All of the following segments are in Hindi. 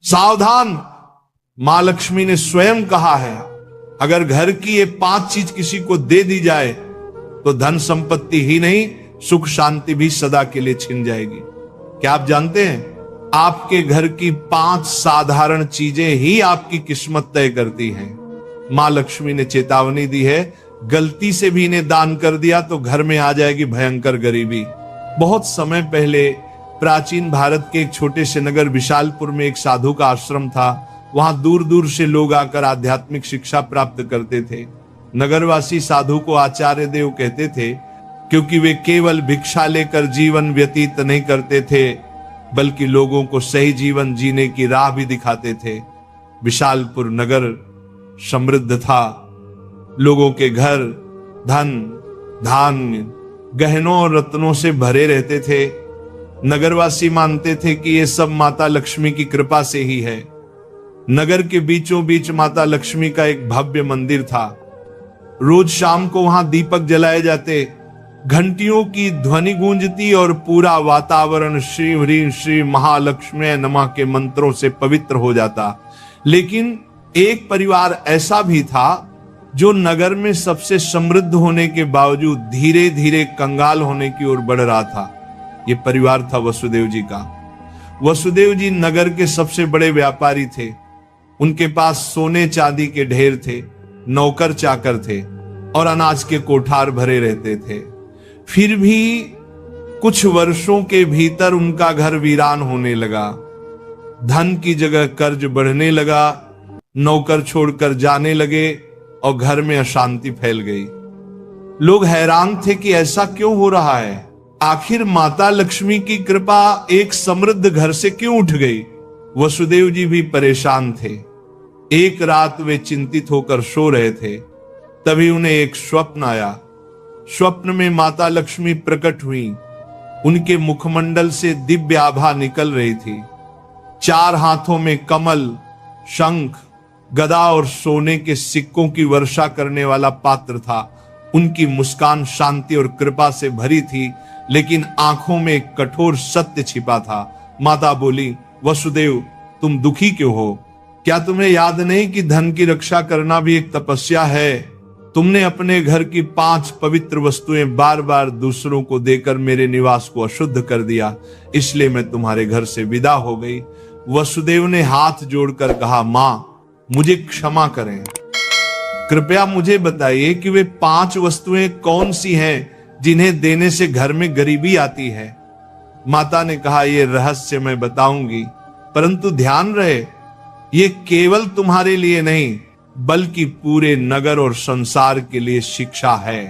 सावधान, मां लक्ष्मी ने स्वयं कहा है, अगर घर की ये 5 चीज किसी को दे दी जाए तो धन संपत्ति ही नहीं, सुख शांति भी सदा के लिए छिन जाएगी। क्या आप जानते हैं, आपके घर की 5 साधारण चीजें ही आपकी किस्मत तय करती हैं। मां लक्ष्मी ने चेतावनी दी है, गलती से भी इन्हें दान कर दिया तो घर में आ जाएगी भयंकर गरीबी। बहुत समय पहले प्राचीन भारत के एक छोटे से नगर विशालपुर में एक साधु का आश्रम था। वहां दूर दूर से लोग आकर आध्यात्मिक शिक्षा प्राप्त करते थे। नगरवासी साधु को आचार्य देव कहते थे, क्योंकि वे केवल भिक्षा लेकर जीवन व्यतीत नहीं करते थे, बल्कि लोगों को सही जीवन जीने की राह भी दिखाते थे। विशालपुर नगर समृद्ध था, लोगों के घर धन धान्य गहनों और रत्नों से भरे रहते थे। नगरवासी मानते थे कि ये सब माता लक्ष्मी की कृपा से ही है। नगर के बीचों बीच माता लक्ष्मी का एक भव्य मंदिर था। रोज शाम को वहां दीपक जलाए जाते, घंटियों की ध्वनि गूंजती और पूरा वातावरण श्री ह्रीं श्री महालक्ष्मी नमः के मंत्रों से पवित्र हो जाता। लेकिन एक परिवार ऐसा भी था जो नगर में सबसे समृद्ध होने के बावजूद धीरे धीरे कंगाल होने की ओर बढ़ रहा था। यह परिवार था वसुदेव जी का। वसुदेव जी नगर के सबसे बड़े व्यापारी थे। उनके पास सोने चांदी के ढेर थे, नौकर चाकर थे और अनाज के कोठार भरे रहते थे। फिर भी कुछ वर्षों के भीतर उनका घर वीरान होने लगा। धन की जगह कर्ज बढ़ने लगा, नौकर छोड़कर जाने लगे और घर में अशांति फैल गई। लोग हैरान थे कि ऐसा क्यों हो रहा है, आखिर माता लक्ष्मी की कृपा एक समृद्ध घर से क्यों उठ गई। वसुदेव जी भी परेशान थे। एक रात वे चिंतित होकर सो रहे थे, तभी उन्हें एक स्वप्न आया। स्वप्न में माता लक्ष्मी प्रकट हुई। उनके मुखमंडल से दिव्य आभा निकल रही थी। 4 हाथों में कमल, शंख, गदा और सोने के सिक्कों की वर्षा करने वाला पात्र था। उनकी मुस्कान शांति और कृपा से भरी थी, लेकिन आंखों में एक कठोर सत्य छिपा था। माता बोली, वसुदेव तुम दुखी क्यों हो? क्या तुम्हें याद नहीं कि धन की रक्षा करना भी एक तपस्या है? तुमने अपने घर की 5 पवित्र वस्तुएं बार बार दूसरों को देकर मेरे निवास को अशुद्ध कर दिया, इसलिए मैं तुम्हारे घर से विदा हो गई। वसुदेव ने हाथ जोड़कर कहा, मां मुझे क्षमा करें, कृपया मुझे बताइए कि वे 5 वस्तुएं कौन सी हैं जिन्हें देने से घर में गरीबी आती है। माता ने कहा, यह रहस्य मैं बताऊंगी, परंतु ध्यान रहे ये केवल तुम्हारे लिए नहीं बल्कि पूरे नगर और संसार के लिए शिक्षा है।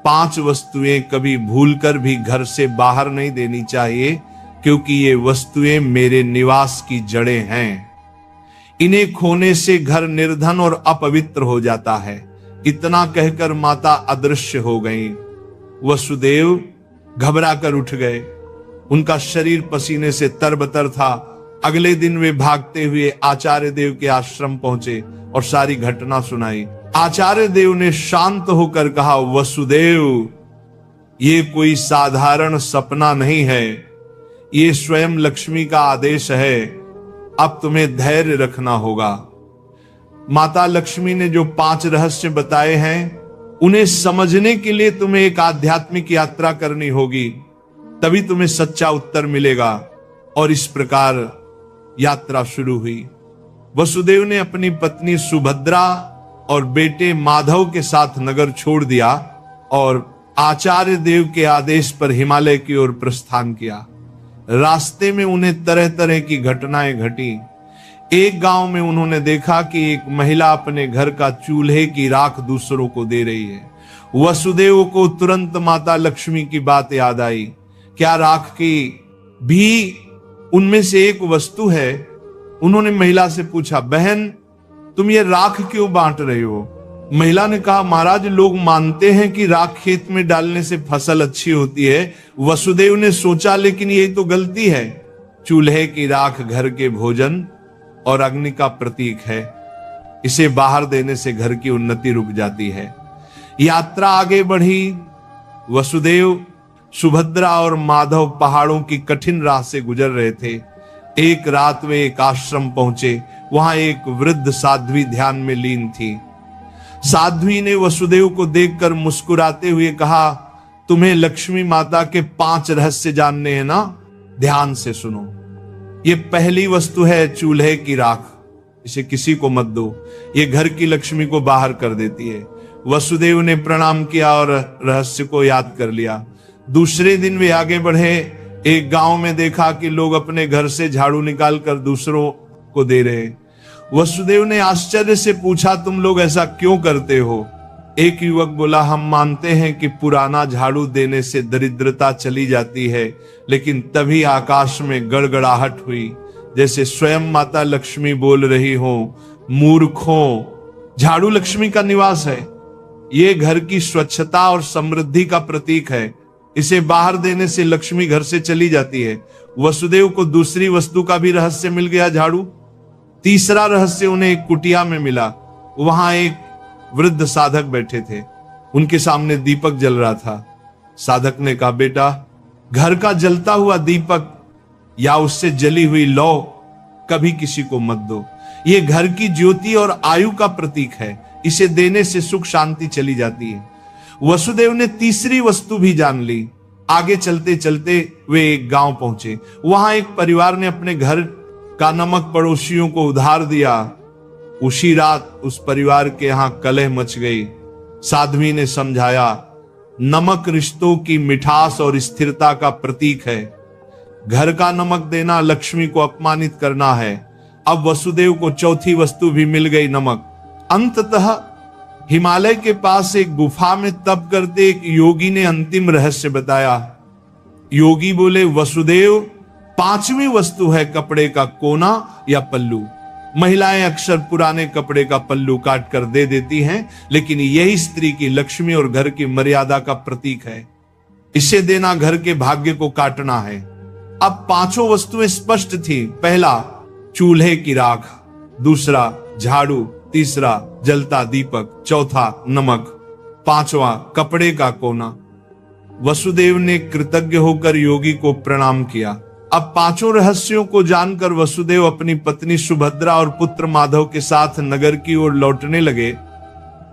5 वस्तुएं कभी भूलकर भी घर से बाहर नहीं देनी चाहिए, क्योंकि ये वस्तुएं मेरे निवास की जड़ें हैं। इन्हें खोने से घर निर्धन और अपवित्र हो जाता है। इतना कहकर माता अदृश्य हो गईं। वसुदेव घबरा कर उठ गए। उनका शरीर पसीने से तरबतर था। अगले दिन वे भागते हुए आचार्य देव के आश्रम पहुंचे और सारी घटना सुनाई। आचार्य देव ने शांत होकर कहा, वसुदेव ये कोई साधारण सपना नहीं है, ये स्वयं लक्ष्मी का आदेश है। अब तुम्हें धैर्य रखना होगा। माता लक्ष्मी ने जो 5 रहस्य बताए हैं, उन्हें समझने के लिए तुम्हें एक आध्यात्मिक यात्रा करनी होगी, तभी तुम्हें सच्चा उत्तर मिलेगा। और इस प्रकार यात्रा शुरू हुई। वसुदेव ने अपनी पत्नी सुभद्रा और बेटे माधव के साथ नगर छोड़ दिया और आचार्य देव के आदेश पर हिमालय की ओर प्रस्थान किया। रास्ते में उन्हें तरह तरह की घटनाएं घटी। एक गांव में उन्होंने देखा कि एक महिला अपने घर का चूल्हे की राख दूसरों को दे रही है। वसुदेव को तुरंत माता लक्ष्मी की बात याद आई। क्या राख की भी उनमें से एक वस्तु है? उन्होंने महिला से पूछा, बहन तुम ये राख क्यों बांट रहे हो? महिला ने कहा, महाराज लोग मानते हैं कि राख खेत में डालने से फसल अच्छी होती है। वसुदेव ने सोचा, लेकिन यही तो गलती है। चूल्हे की राख घर के भोजन और अग्नि का प्रतीक है। इसे बाहर देने से घर की उन्नति रुक जाती है। यात्रा आगे बढ़ी। वसुदेव, सुभद्रा और माधव पहाड़ों की कठिन राह से गुजर रहे थे। एक रात वे एक आश्रम पहुंचे। वहां एक वृद्ध साध्वी ध्यान में लीन थी। साध्वी ने वसुदेव को देखकर मुस्कुराते हुए कहा, तुम्हें लक्ष्मी माता के 5 रहस्य जानने हैं ना? ध्यान से सुनो। ये पहली वस्तु है चूल्हे की राख, इसे किसी को मत दो, ये घर की लक्ष्मी को बाहर कर देती है। वसुदेव ने प्रणाम किया और रहस्य को याद कर लिया। दूसरे दिन वे आगे बढ़े। एक गांव में देखा कि लोग अपने घर से झाड़ू निकालकर दूसरों को दे रहे। वसुदेव ने आश्चर्य से पूछा, तुम लोग ऐसा क्यों करते हो? एक युवक बोला, हम मानते हैं कि पुराना झाड़ू देने से दरिद्रता चली जाती है। लेकिन तभी आकाश में गड़गड़ाहट हुई, जैसे स्वयं माता लक्ष्मी बोल रही हो, मूर्खों, झाड़ू लक्ष्मी का निवास है। ये घर की स्वच्छता और समृद्धि का प्रतीक है। इसे बाहर देने से लक्ष्मी घर से चली जाती है। वसुदेव को दूसरी वस्तु का भी रहस्य मिल गया, झाड़ू। तीसरा रहस्य उन्हें एक कुटिया में मिला। वहां एक वृद्ध साधक बैठे थे। उनके सामने दीपक जल रहा था। साधक ने कहा, बेटा, घर का जलता हुआ दीपक या उससे जली हुई लौ कभी किसी को मत दो। ये घर की ज्योति और आयु का प्रतीक है। इसे देने से सुख शांति चली जाती है। वसुदेव ने तीसरी वस्तु भी जान ली। आगे चलते चलते वे एक गांव पहुंचे। वहां एक परिवार ने अपने घर का नमक पड़ोसियों को उधार दिया। उसी रात उस परिवार के यहां कलह मच गई। साध्वी ने समझाया, नमक रिश्तों की मिठास और स्थिरता का प्रतीक है। घर का नमक देना लक्ष्मी को अपमानित करना है। अब वसुदेव को चौथी वस्तु भी मिल गई, नमक। अंततः हिमालय के पास एक गुफा में तप करते एक योगी ने अंतिम रहस्य बताया। योगी बोले, वसुदेव, 5वीं वस्तु है कपड़े का कोना या पल्लू। महिलाएं अक्सर पुराने कपड़े का पल्लू काट कर दे देती हैं, लेकिन यही स्त्री की लक्ष्मी और घर की मर्यादा का प्रतीक है। इसे देना घर के भाग्य को काटना है। अब 5 वस्तुएं स्पष्ट थी। पहला, चूल्हे की राख। दूसरा, झाड़ू। तीसरा, जलता दीपक। चौथा, नमक। 5वां, कपड़े का कोना। वसुदेव ने कृतज्ञ होकर योगी को प्रणाम किया। अब 5 रहस्यों को जानकर वसुदेव अपनी पत्नी सुभद्रा और पुत्र माधव के साथ नगर की ओर लौटने लगे।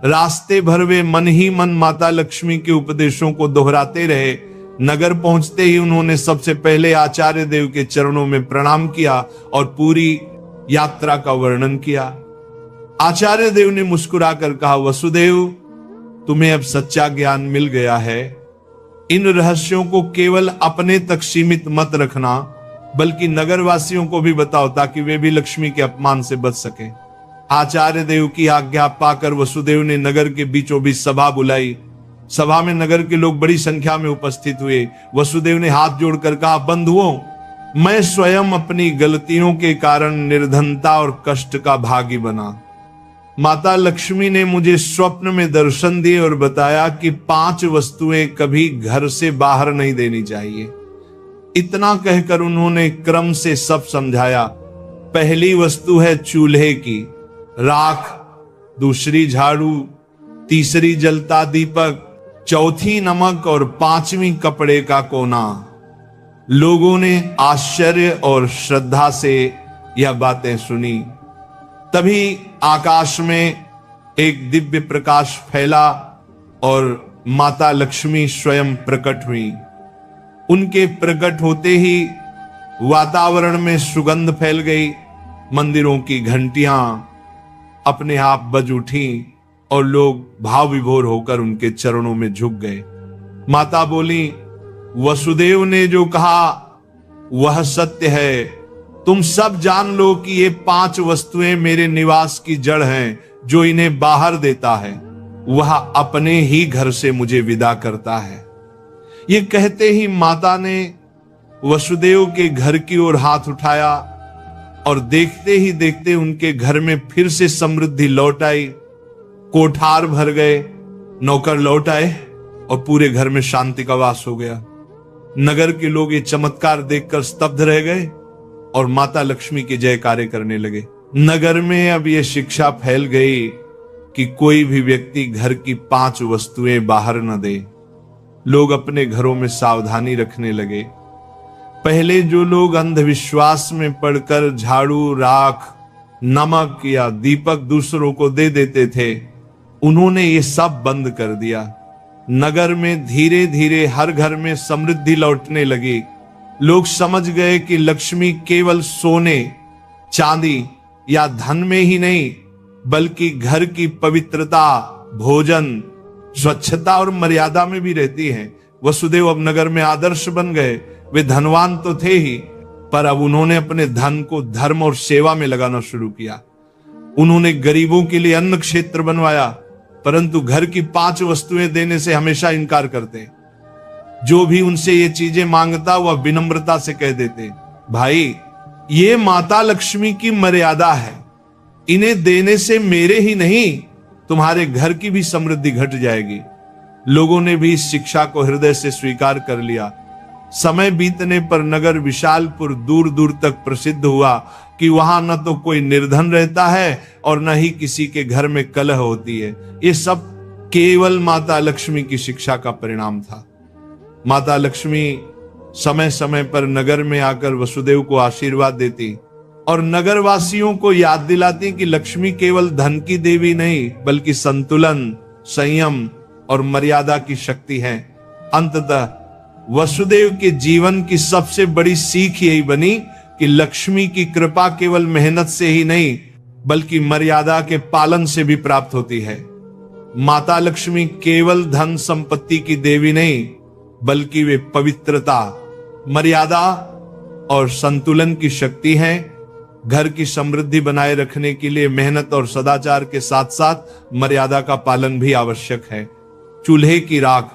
रास्ते भर वे मन ही मन माता लक्ष्मी के उपदेशों को दोहराते रहे। नगर पहुंचते ही उन्होंने सबसे पहले आचार्य देव के चरणों में प्रणाम किया और पूरी यात्रा का वर्णन किया। आचार्य देव ने मुस्कुराकर कहा, वसुदेव, तुम्हें अब सच्चा ज्ञान मिल गया है। इन रहस्यों को केवल अपने तक सीमित मत रखना, बल्कि नगरवासियों को भी बताओ, ताकि वे भी लक्ष्मी के अपमान से बच सके। आचार्य देव की आज्ञा पाकर वसुदेव ने नगर के बीचों बीच सभा बुलाई। सभा में नगर के लोग बड़ी संख्या में उपस्थित हुए। वसुदेव ने हाथ जोड़कर कहा, बंधुओं, मैं स्वयं अपनी गलतियों के कारण निर्धनता और कष्ट का भागी बना। माता लक्ष्मी ने मुझे स्वप्न में दर्शन दिए और बताया कि 5 वस्तुएं कभी घर से बाहर नहीं देनी चाहिए। इतना कहकर उन्होंने क्रम से सब समझाया। पहली वस्तु है चूल्हे की राख, दूसरी झाड़ू, तीसरी जलता दीपक, चौथी नमक और 5वीं कपड़े का कोना। लोगों ने आश्चर्य और श्रद्धा से यह बातें सुनी। तभी आकाश में एक दिव्य प्रकाश फैला और माता लक्ष्मी स्वयं प्रकट हुई। उनके प्रकट होते ही वातावरण में सुगंध फैल गई। मंदिरों की घंटियां अपने आप बज उठी और लोग भाव विभोर होकर उनके चरणों में झुक गए। माता बोली, वसुदेव ने जो कहा वह सत्य है। तुम सब जान लो कि ये 5 वस्तुएं मेरे निवास की जड़ हैं। जो इन्हें बाहर देता है वह अपने ही घर से मुझे विदा करता है। ये कहते ही माता ने वसुदेव के घर की ओर हाथ उठाया और देखते ही देखते उनके घर में फिर से समृद्धि लौट आई। कोठार भर गए, नौकर लौट आए और पूरे घर में शांति का वास हो गया। नगर के लोग ये चमत्कार देखकर स्तब्ध रह गए और माता लक्ष्मी के जयकारे करने लगे। नगर में अब यह शिक्षा फैल गई कि कोई भी व्यक्ति घर की 5 वस्तुएं बाहर न दे। लोग अपने घरों में सावधानी रखने लगे। पहले जो लोग अंधविश्वास में पड़कर झाड़ू, राख, नमक या दीपक दूसरों को दे देते थे, उन्होंने ये सब बंद कर दिया। नगर में धीरे धीरे हर घर में समृद्धि लौटने लगी। लोग समझ गए कि लक्ष्मी केवल सोने, चांदी या धन में ही नहीं, बल्कि घर की पवित्रता, भोजन, स्वच्छता और मर्यादा में भी रहती है। वसुदेव अब नगर में आदर्श बन गए। वे धनवान तो थे ही, पर अब उन्होंने अपने धन को धर्म और सेवा में लगाना शुरू किया। उन्होंने गरीबों के लिए अन्न क्षेत्र बनवाया, परंतु घर की 5 वस्तुएं देने से हमेशा इनकार करते। जो भी उनसे ये चीजें मांगता वह विनम्रता से कह देते, भाई ये माता लक्ष्मी की मर्यादा है, इन्हें देने से मेरे ही नहीं तुम्हारे घर की भी समृद्धि घट जाएगी। लोगों ने भी इस शिक्षा को हृदय से स्वीकार कर लिया। समय बीतने पर नगर विशालपुर दूर दूर तक प्रसिद्ध हुआ कि वहां न तो कोई निर्धन रहता है और न ही किसी के घर में कलह होती है। ये सब केवल माता लक्ष्मी की शिक्षा का परिणाम था। माता लक्ष्मी समय समय पर नगर में आकर वसुदेव को आशीर्वाद देती और नगरवासियों को याद दिलाती कि लक्ष्मी केवल धन की देवी नहीं, बल्कि संतुलन, संयम और मर्यादा की शक्ति है। अंततः वसुदेव के जीवन की सबसे बड़ी सीख यही बनी कि लक्ष्मी की कृपा केवल मेहनत से ही नहीं, बल्कि मर्यादा के पालन से भी प्राप्त होती है। माता लक्ष्मी केवल धन संपत्ति की देवी नहीं, बल्कि वे पवित्रता, मर्यादा और संतुलन की शक्ति है। घर की समृद्धि बनाए रखने के लिए मेहनत और सदाचार के साथ साथ मर्यादा का पालन भी आवश्यक है। चूल्हे की राख,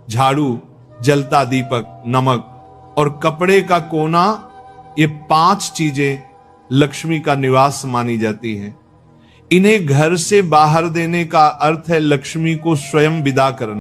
झाड़ू, जलता दीपक, नमक और कपड़े का कोना, ये 5 चीजें लक्ष्मी का निवास मानी जाती हैं। इन्हें घर से बाहर देने का अर्थ है लक्ष्मी को स्वयं विदा करना।